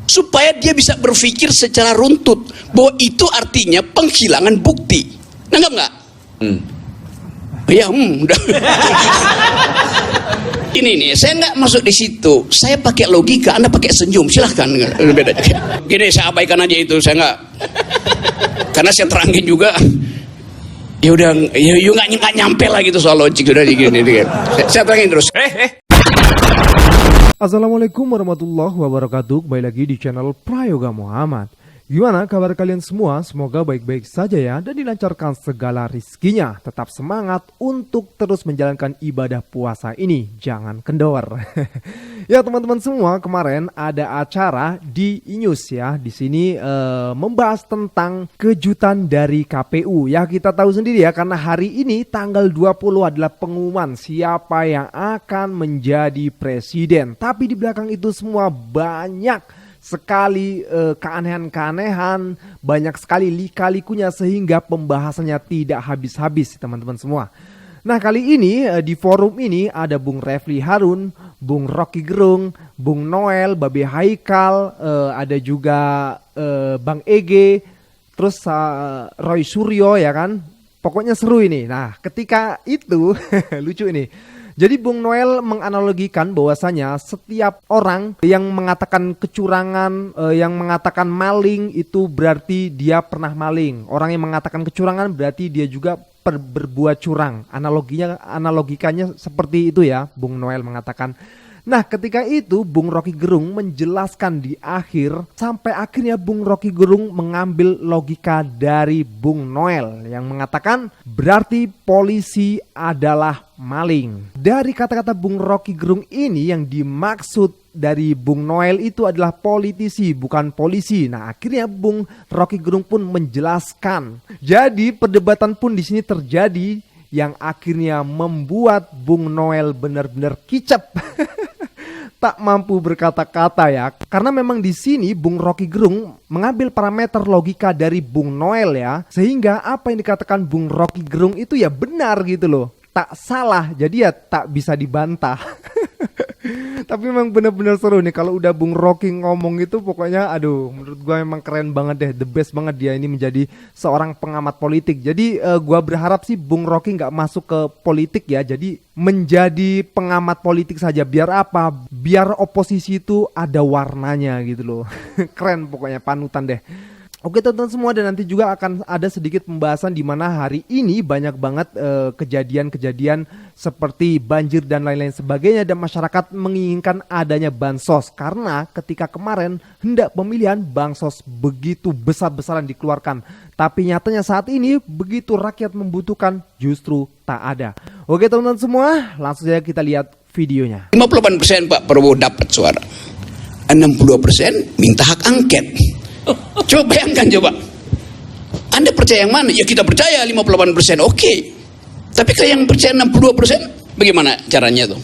supaya dia bisa berpikir secara runtut bahwa itu artinya penghilangan bukti. Nanggap nggak? Ya, udah. Ini nih, saya nggak masuk di situ. Saya pakai logika, Anda pakai senyum, silahkan. Beda. Gini, saya abaikan aja itu, saya nggak. Karena saya terangin juga. Ya udah, ya nggak nyampe lah gitu soal logik sudah gini. Saya terangin terus. Assalamualaikum warahmatullahi wabarakatuh. Kembali lagi di channel Prayoga Muhammad. Gimana kabar kalian semua? Semoga baik-baik saja ya dan dilancarkan segala rizkinya. Tetap semangat untuk terus menjalankan ibadah puasa ini. Jangan kendor. Ya teman-teman semua, kemarin ada acara di Inews ya. Di sini membahas tentang kejutan dari KPU. Ya kita tahu sendiri ya, karena hari ini tanggal 20 adalah pengumuman siapa yang akan menjadi presiden. Tapi di belakang itu semua banyak sekali keanehan-keanehan, banyak sekali lika-likunya sehingga pembahasannya tidak habis-habis teman-teman semua. Nah kali ini di forum ini ada Bung Refli Harun, Bung Rocky Gerung, Bung Noel, Babe Haikal, ada juga Bang Ege, terus Roy Suryo ya kan. Pokoknya seru ini. Nah ketika itu lucu ini. Jadi Bung Noel menganalogikan bahwasanya setiap orang yang mengatakan kecurangan, yang mengatakan maling itu berarti dia pernah maling. Orang yang mengatakan kecurangan berarti dia juga berbuat curang. Analogikanya seperti itu ya, Bung Noel mengatakan. Nah ketika itu Bung Rocky Gerung menjelaskan di akhir, sampai akhirnya Bung Rocky Gerung mengambil logika dari Bung Noel yang mengatakan berarti polisi adalah maling. Dari kata-kata Bung Rocky Gerung ini yang dimaksud dari Bung Noel itu adalah politisi bukan polisi. Nah akhirnya Bung Rocky Gerung pun menjelaskan. Jadi perdebatan pun di sini terjadi yang akhirnya membuat Bung Noel benar-benar kicap. Tak mampu berkata-kata ya, karena memang di sini Bung Rocky Gerung mengambil parameter logika dari Bung Noel ya, sehingga apa yang dikatakan Bung Rocky Gerung itu ya benar gitu loh, tak salah, jadi ya tak bisa dibantah. Tapi memang benar-benar seru nih kalau udah Bung Rocky ngomong itu, pokoknya aduh menurut gue memang keren banget deh, the best banget dia ini menjadi seorang pengamat politik. Jadi gue berharap sih Bung Rocky nggak masuk ke politik ya, jadi menjadi pengamat politik saja. Biar apa? Biar oposisi itu ada warnanya gitu loh. Keren pokoknya, panutan deh. Oke teman-teman semua, dan nanti juga akan ada sedikit pembahasan di mana hari ini banyak banget kejadian-kejadian seperti banjir dan lain-lain sebagainya, dan masyarakat menginginkan adanya bansos karena ketika kemarin hendak pemilihan bansos begitu besar-besaran dikeluarkan, tapi nyatanya saat ini begitu rakyat membutuhkan justru tak ada. Oke teman-teman semua, langsung saja kita lihat videonya. 58% Pak Prabowo dapat suara, 62% minta hak angket. Coba bayangkan coba. Anda percaya yang mana? Ya kita percaya 58%, oke. Tapi kalau yang percaya 62%, bagaimana caranya tuh?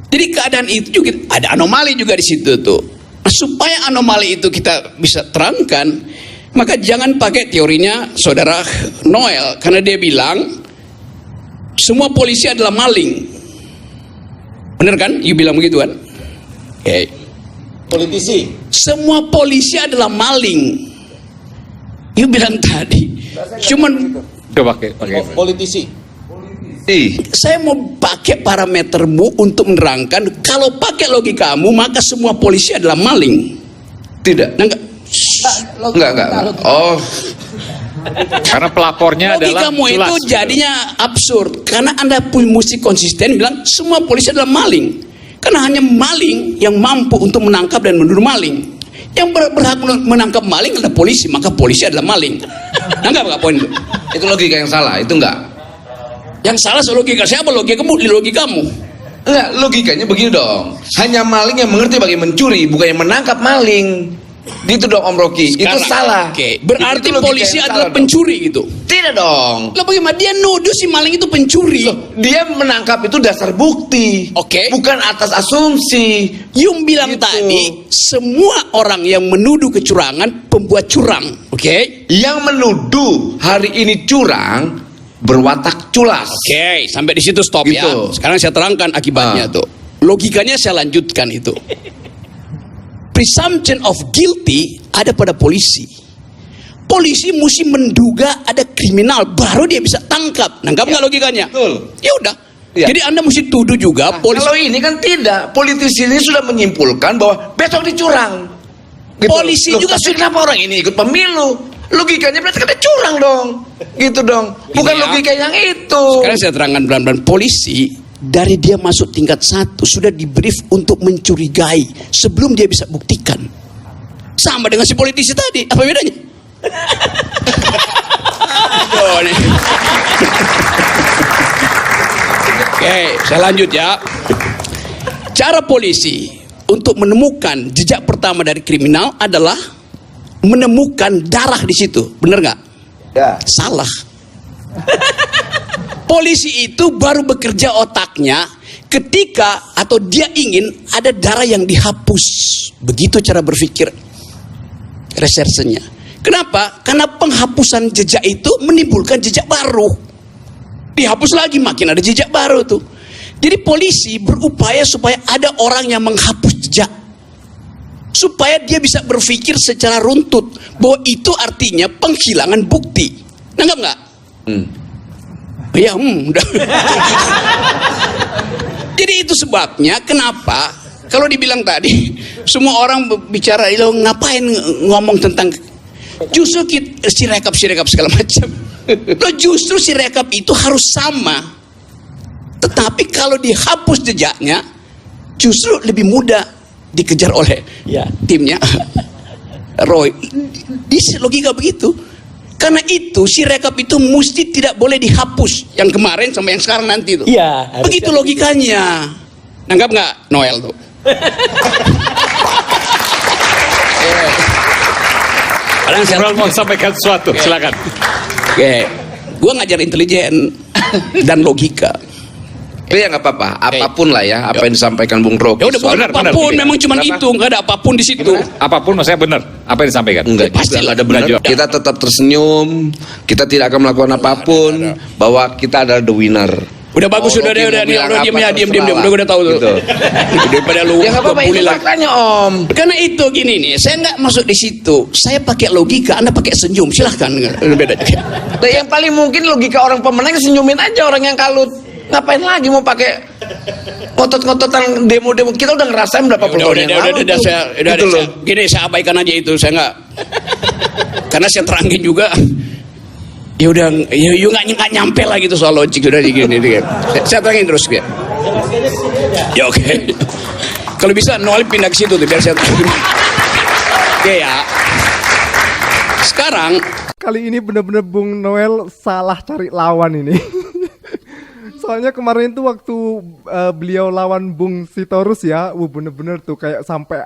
Jadi keadaan itu juga ada anomali juga di situ tuh. Nah, supaya anomali itu kita bisa terangkan, maka jangan pakai teorinya saudara Noel, karena dia bilang semua polisi adalah maling. Bener kan? You bilang begitu kan? Oke. Politisi. Semua polisi adalah maling. You bilang tadi. Cuman Pakai politisi. saya mau pakai parametermu untuk menerangkan kalau pakai logikamu maka semua polisi adalah maling. Tidak. Nah, Enggak. Oh. Karena pelapornya adalah logikamu itu jelas, jadinya absurd karena Anda mesti konsisten bilang semua polisi adalah maling. Karena hanya maling yang mampu untuk menangkap dan menuduh maling. Yang berhak menangkap maling adalah polisi, maka polisi adalah maling. Enggak poin itu? Itu logika yang salah, itu enggak. Yang salah soal logika siapa? Logikamu. Enggak, logikanya begini dong. Hanya maling yang mengerti bagaimana mencuri, bukan yang menangkap maling. Gitu dong Om Rocky. Sekarang, itu salah. Oke. Berarti itu polisi adalah dong. pencuri gitu. Tidak dong. Lah bagaimana dia nuduh si maling itu pencuri? Dia menangkap itu dasar bukti. Oke. Bukan atas asumsi. Yung bilang Gitu. tadi semua orang yang menuduh kecurangan pembuat curang. Oke. Yang menuduh hari ini curang berwatak culas. Oke, sampai di situ stop Gitu. ya. Sekarang saya terangkan akibatnya tuh. Logikanya saya lanjutkan itu. presumption of guilty ada pada polisi. Polisi mesti menduga ada kriminal baru dia bisa tangkap. Nangkap nggak logikanya? Betul. Ya udah. Ya. Jadi Anda mesti tuduh juga polisi. Kalau ini kan tidak, politisi ini sudah menyimpulkan bahwa besok dicurang. Gitu. Polisi Loh, juga tapi kenapa orang ini ikut pemilu? Logikanya berarti kan dia curang dong. Gitu dong. Bukan Ini ya. logika yang itu. Sekarang saya terangkan pelan-pelan. Polisi dari dia masuk tingkat 1 sudah di brief untuk mencurigai sebelum dia bisa buktikan. Sama dengan si politisi tadi. Apa bedanya? Aduh, nih. Oke, saya lanjut ya. Cara polisi untuk menemukan jejak pertama dari kriminal adalah menemukan darah di situ. Bener nggak? Ya. Salah. Polisi itu baru bekerja otaknya ketika atau dia ingin ada darah yang dihapus. Begitu cara berpikir resersenya. Kenapa? Karena penghapusan jejak itu menimbulkan jejak baru. Dihapus lagi makin ada jejak baru tuh. Jadi polisi berupaya supaya ada orang yang menghapus jejak. Supaya dia bisa berpikir secara runtut bahwa itu artinya penghilangan bukti. Nanggap nggak? Ya, udah. Jadi itu sebabnya kenapa kalau dibilang tadi semua orang bicara lo ngapain ngomong tentang justru si rekap segala macam. Lo justru si rekap itu harus sama. Tetapi kalau dihapus jejaknya justru lebih mudah dikejar oleh timnya Roy. Di logika begitu. Karena itu si rekap itu mesti tidak boleh dihapus yang kemarin sama yang sekarang nanti tuh. Iya. Begitu logikanya. Nanggap nggak Noel tuh? Padahal saya mau sampaikan sesuatu, silakan. Oke, gue ngajar intelijen dan logika. Tapi ya nggak apa-apa, apapun lah ya, apa yang disampaikan Bung Rocky. Ya udah bukan benar, apapun, benar. memang cuma Kenapa? itu, nggak ada apapun di situ. Apapun maksudnya benar apa yang disampaikan. Enggak, Pasti juga nggak ada benar. juga. Kita tetap tersenyum, kita tidak akan melakukan apapun, bahwa kita adalah the winner. Udah bagus, Oh, udah Rocky udah mau bilang diam apa, ya, diam, terserah udah gue udah tahu tuh. Gitu. Daripada lu Ya nggak apa-apa, itu bully lagi. faktanya Om. Karena itu gini nih, saya nggak masuk di situ. Saya pakai logika, Anda pakai senyum, silahkan. Beda. Nah, yang paling mungkin logika orang pemenang senyumin aja orang yang kalut. Ngapain lagi mau pakai ngotot-ngototan demo-demo? Kita udah ngerasain berapa puluh tahun yang lalu. Gitu loh. Gini, saya abaikan aja itu, saya nggak. Karena saya terangin juga. Ya udah, ya nggak nyampe lah gitu soal logik udah gini. Saya terangin terus ya. Ya oke. Kalau bisa Noel pindah ke situ tuh biar saya terangin. Oke ya. Sekarang Kali ini bener-bener Bung Noel salah cari lawan ini. Soalnya kemarin tuh waktu beliau lawan Bung Sitorus ya, bener-bener tuh kayak sampai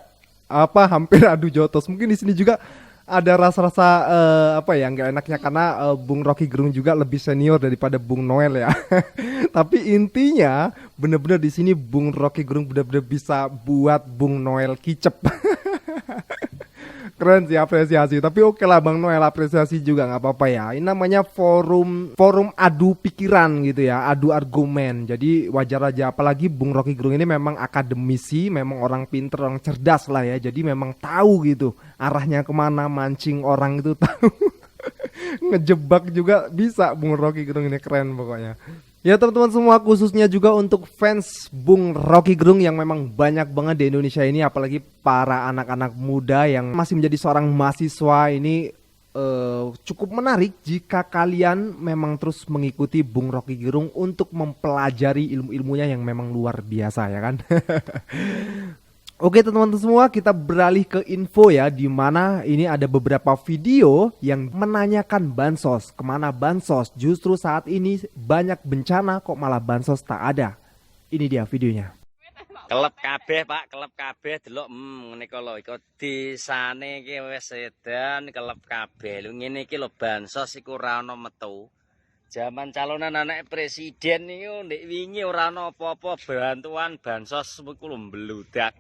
hampir adu jotos. Mungkin di sini juga ada rasa-rasa nggak enaknya karena Bung Rocky Gerung juga lebih senior daripada Bung Noel ya. Tapi intinya bener-bener di sini Bung Rocky Gerung bener-bener bisa buat Bung Noel kicep. Keren sih, apresiasi. Tapi oke lah Bang Noel, apresiasi juga nggak apa-apa ya. Ini namanya forum adu pikiran gitu ya, adu argumen. Jadi wajar aja, apalagi Bung Rocky Gerung ini memang akademisi, memang orang pinter, orang cerdas lah ya. Jadi memang tahu gitu arahnya kemana, mancing orang itu tahu. Ngejebak juga bisa Bung Rocky Gerung ini, keren pokoknya. Ya teman-teman semua, khususnya juga untuk fans Bung Rocky Gerung yang memang banyak banget di Indonesia ini, apalagi para anak-anak muda yang masih menjadi seorang mahasiswa ini, cukup menarik jika kalian memang terus mengikuti Bung Rocky Gerung untuk mempelajari ilmu-ilmunya yang memang luar biasa ya kan. Oke teman-teman semua, kita beralih ke info ya, di mana ini ada beberapa video yang menanyakan bansos. Kemana bansos? Justru saat ini banyak bencana kok malah bansos tak ada. Ini dia videonya. Kelep kabeh Pak, kelep kabeh delok ngene iki lho, iku disane iki wis sedan kelep kabeh. Lho ngene iki lho bansos iku ora ana metu. Zaman calonan anak presiden niku ndek wingi ora ana apa-apa bantuan bansos iku lho mbludak.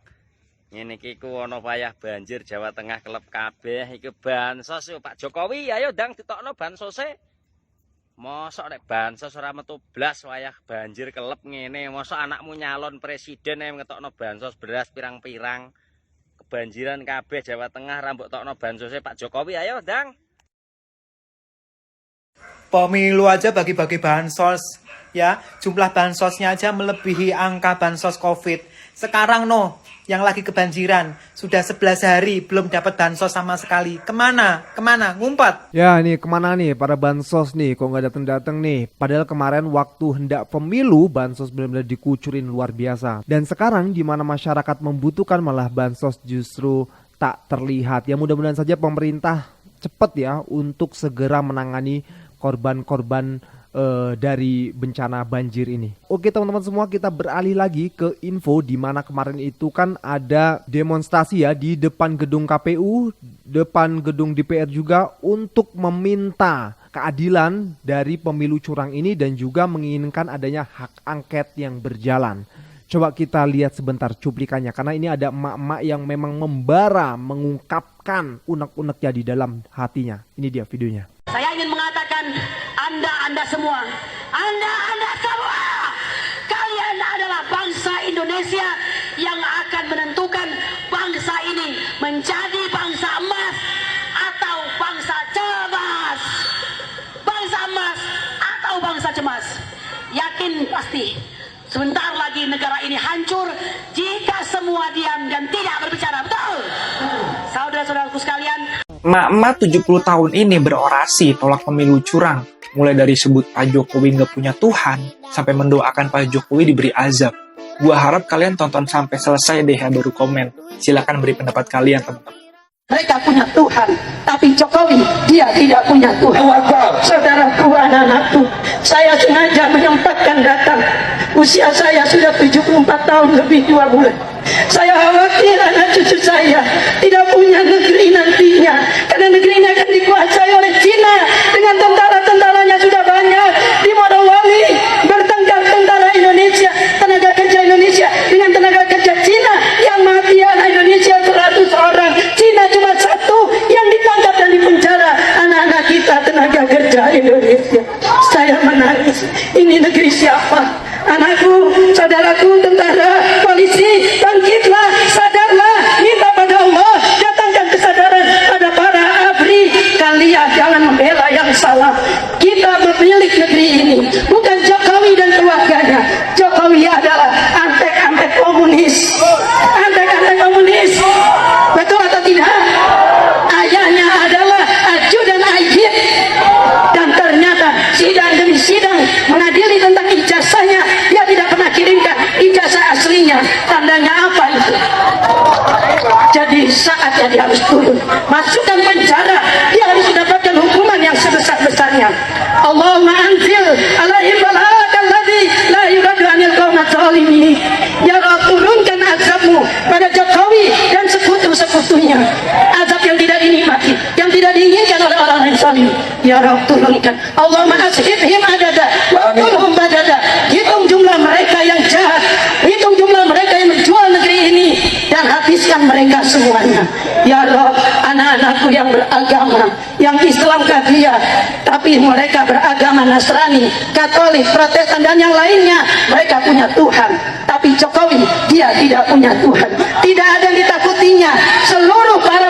Ngene iki ku ana wayah banjir Jawa Tengah kelep kabeh iki bansos yo Pak Jokowi ayo ndang ditokno bansose. Mosok nek bansos ora metu blas wayah banjir kelep ngene, mosok anakmu nyalon presiden ngetokno bansos beras pirang-pirang kebanjiran kabeh Jawa Tengah rambut tokno bansosnya Pak Jokowi. Ayo, Dang. Pemilu aja bagi-bagi bansos, ya. Jumlah bansosnya aja melebihi angka bansos COVID. Sekarang yang lagi kebanjiran, sudah 11 hari belum dapat bansos sama sekali. Kemana? Ngumpat. Ya nih kemana nih para bansos nih kok nggak datang-datang nih. Padahal kemarin waktu hendak pemilu bansos benar-benar dikucurin luar biasa. Dan sekarang di mana masyarakat membutuhkan malah bansos justru tak terlihat. Ya mudah-mudahan saja pemerintah cepat ya untuk segera menangani korban-korban dari bencana banjir ini. Oke teman-teman semua, kita beralih lagi ke info di mana kemarin itu kan ada demonstrasi ya di depan gedung KPU, depan gedung DPR juga untuk meminta keadilan dari pemilu curang ini dan juga menginginkan adanya hak angket yang berjalan. Coba kita lihat sebentar cuplikannya karena ini ada emak-emak yang memang membara mengungkapkan unek-uneknya di dalam hatinya. Ini dia videonya. Saya ingin mengatakan Anda semua, kalian adalah bangsa Indonesia yang akan menentukan bangsa ini menjadi bangsa emas atau bangsa cemas. Bangsa emas atau bangsa cemas. Yakin pasti sebentar lagi negara ini hancur jika semua diam dan tidak berbicara. Betul? Saudara-saudaraku sekalian, Emak-emak 70 tahun ini berorasi tolak pemilu curang. Mulai dari sebut Pak Jokowi nggak punya Tuhan, sampai mendoakan Pak Jokowi diberi azab. Gua harap kalian tonton sampai selesai deh ya baru komen. Silakan beri pendapat kalian teman-teman. mereka punya Tuhan, tapi Jokowi dia tidak punya Tuhan. Saudaraku, anak-anakku, saya sengaja menyempatkan datang. Usia saya sudah 74 tahun lebih 2 bulan. Saya khawatir anak cucu saya tidak punya negeri nantinya, karena negeri ini akan dikuasai oleh Cina dengan tentara-tentaranya sudah banyak. Di Morowali bertengkar tentara Indonesia, tenaga kerja Indonesia dengan tenaga kerja Cina, yang mati anak Indonesia 100 orang, Cina cuma 1 yang ditangkap dan dipenjara. Anak-anak kita tenaga kerja Indonesia. Saya menangis. Ini negeri siapa? Anakku, saudaraku, tentara, polisi, bangkitlah, sadarlah, minta pada Allah, datangkan kesadaran pada para ABRI. Kalian jangan membela yang salah. Kita memiliki negeri ini, bukan Jokowi dan keluarganya. Jokowi adalah antek-antek komunis. Antek-antek komunis. Betul atau tidak? Ayahnya adalah ajudan Ayyid. Dan ternyata sidang demi sidang mengadili tentang ijazahnya, dia tidak pernah kirimkan ijazah aslinya. Tandanya apa itu? Jadi saatnya dia harus turun, masukkan penjara, dia harus mendapatkan hukuman yang sebesar-besarnya. Allahumma anzil alaihim bala'akal ladzi la yuradu anil qawmi zalimin. Ya Rabb, turunkan azabmu pada Jokowi dan sekutu-sekutunya, azab yang tidak dinikmati, yang tidak diinginkan oleh orang yang zalim. Ya Rabb, turunkan. Allahumma ashibhim adada wa qulhum badada. Hitung jumlah mereka yang jahat, hitung jumlah mereka yang menjual negeri ini, dan habiskan mereka semuanya. Ya Rabb, anak-anakku yang beragama, yang Islam dia, tapi mereka beragama Nasrani, Katolik, Protestan dan yang lainnya, mereka punya Tuhan. Tapi Jokowi, dia tidak punya Tuhan. Tidak ada yang ditakutinya. Seluruh para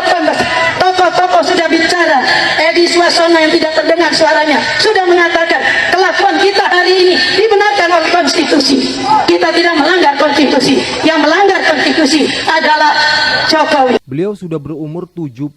tokoh-tokoh sudah bicara. Edi Suasono yang tidak terdengar suaranya sudah mengatakan kelakuan kita hari ini dibenarkan oleh konstitusi. Kita tidak melanggar konstitusi. Yang melanggar konstitusi adalah Jokowi. Beliau sudah berumur 72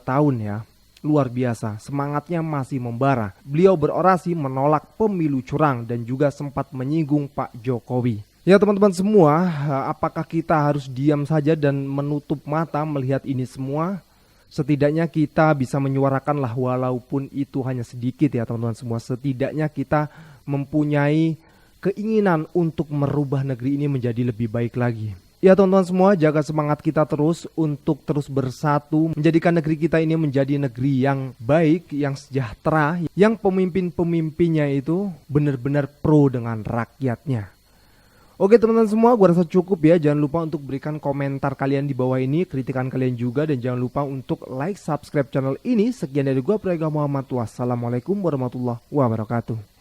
tahun ya. Luar biasa, semangatnya masih membara. Beliau berorasi menolak pemilu curang dan juga sempat menyinggung Pak Jokowi. Ya teman-teman semua, apakah kita harus diam saja dan menutup mata melihat ini semua? Setidaknya kita bisa menyuarakanlah walaupun itu hanya sedikit ya teman-teman semua. Setidaknya kita mempunyai keinginan untuk merubah negeri ini menjadi lebih baik lagi. Ya teman-teman semua, jaga semangat kita terus untuk terus bersatu, menjadikan negeri kita ini menjadi negeri yang baik, yang sejahtera, yang pemimpin-pemimpinnya itu benar-benar pro dengan rakyatnya. Oke teman-teman semua, gua rasa cukup ya. Jangan lupa untuk berikan komentar kalian di bawah ini, kritikan kalian juga, dan jangan lupa untuk like, subscribe channel ini. Sekian dari gua, Prayoga Muhammad. Wassalamualaikum warahmatullahi wabarakatuh.